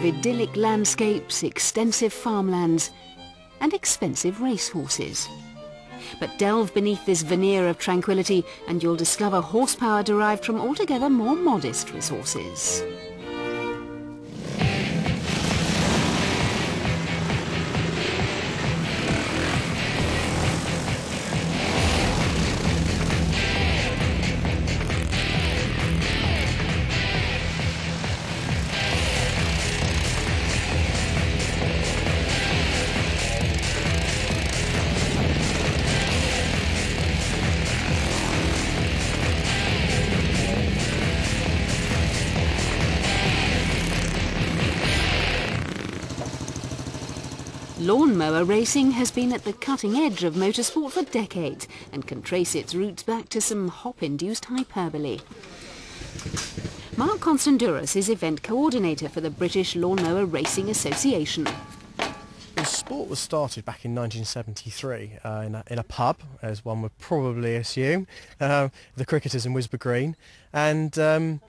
of idyllic landscapes, extensive farmlands and expensive racehorses. But delve beneath this veneer of tranquility and you'll discover horsepower derived from altogether more modest resources. Lawnmower racing has been at the cutting edge of motorsport for decades and can trace its roots back to some hop-induced hyperbole. Mark Constanduros is event coordinator for the British Lawnmower Racing Association. The sport was started back in 1973 in a pub, as one would probably assume, the Cricketers in Wisborough Green, and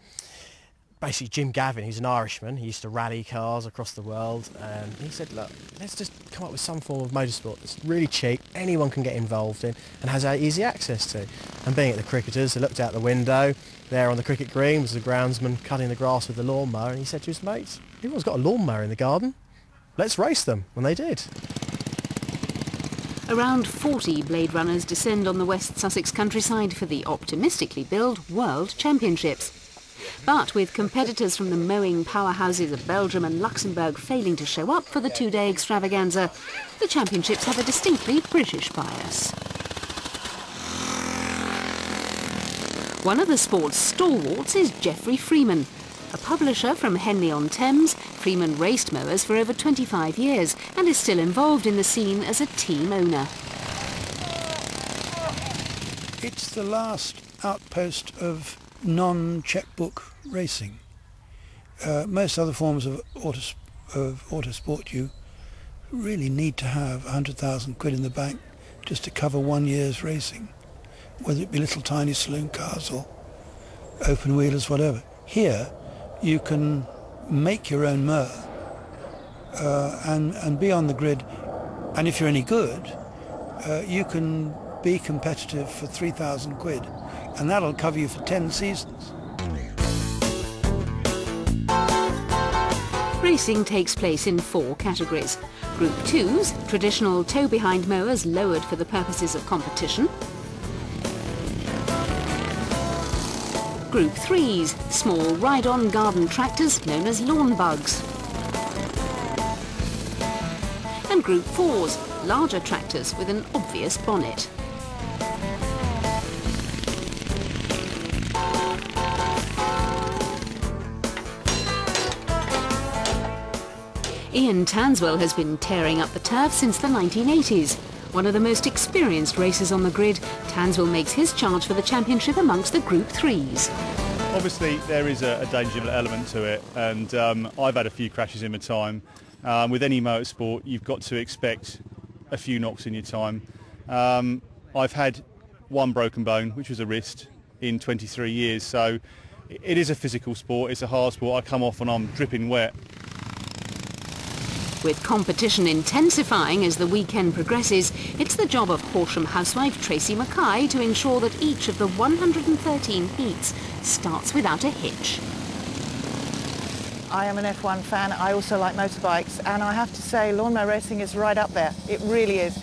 basically Jim Gavin, who's an Irishman, he used to rally cars across the world, and he said, look, let's just come up with some form of motorsport that's really cheap, anyone can get involved in and has easy access to. And being at the Cricketers, they looked out the window, there on the cricket green was the groundsman cutting the grass with the lawnmower, and he said to his mates, everyone's got a lawnmower in the garden, let's race them, and they did. Around 40 Blade Runners descend on the West Sussex countryside for the optimistically billed World Championships. But with competitors from the mowing powerhouses of Belgium and Luxembourg failing to show up for the two-day extravaganza, the championships have a distinctly British bias. One of the sport's stalwarts is Geoffrey Freeman. A publisher from Henley-on-Thames, Freeman raced mowers for over 25 years and is still involved in the scene as a team owner. It's the last outpost of non-checkbook racing. Most other forms of autosport, you really need to have 100,000 quid in the bank just to cover 1 year's racing, whether it be little tiny saloon cars or open wheelers, whatever. Here you can make your own mower and be on the grid, and if you're any good you can be competitive for 3,000 quid, and that'll cover you for 10 seasons. Racing takes place in 4 categories. Group 2's, traditional tow-behind mowers lowered for the purposes of competition. Group 3's, small ride-on garden tractors known as lawn bugs. And Group 4's, larger tractors with an obvious bonnet. Ian Tanswell has been tearing up the turf since the 1980s. One of the most experienced racers on the grid, Tanswell makes his charge for the championship amongst the Group 3's. Obviously there is a danger element to it, and I've had a few crashes in my time. With any motorsport you've got to expect a few knocks in your time. I've had one broken bone, which was a wrist, in 23 years, so it is a physical sport, it's a hard sport. I come off and I'm dripping wet. With competition intensifying as the weekend progresses, it's the job of Horsham housewife Tracy Mackay to ensure that each of the 113 heats starts without a hitch. I am an F1 fan, I also like motorbikes, and I have to say lawnmower racing is right up there. It really is.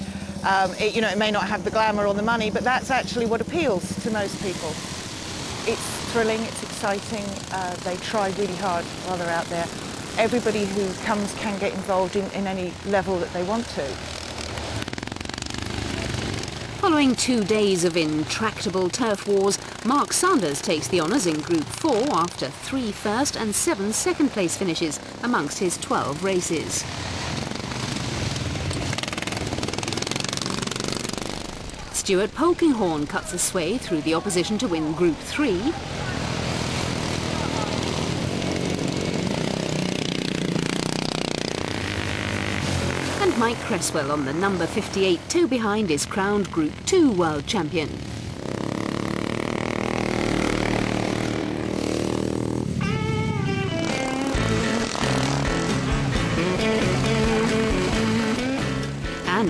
It may not have the glamour or the money, but that's actually what appeals to most people. It's thrilling, it's exciting, they try really hard while they're out there. Everybody who comes can get involved in any level that they want to. Following 2 days of intractable turf wars, Mark Sanders takes the honours in Group 4 after 3 first and 7 second place finishes amongst his 12 races. Stuart Polkinghorne cuts a sway through the opposition to win Group 3. And Mike Cresswell on the number 58 tow behind is crowned Group 2 World Champion.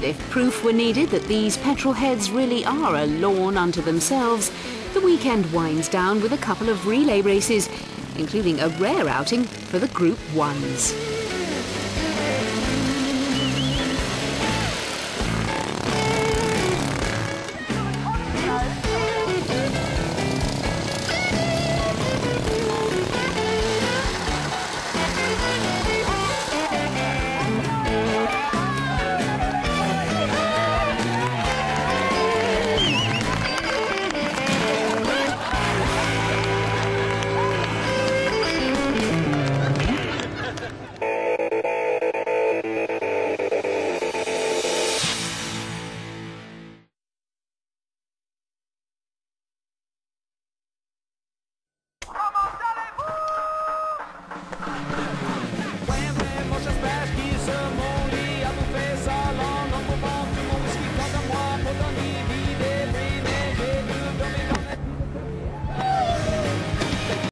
And if proof were needed that these petrol heads really are a lawn unto themselves, the weekend winds down with a couple of relay races, including a rare outing for the Group 1s.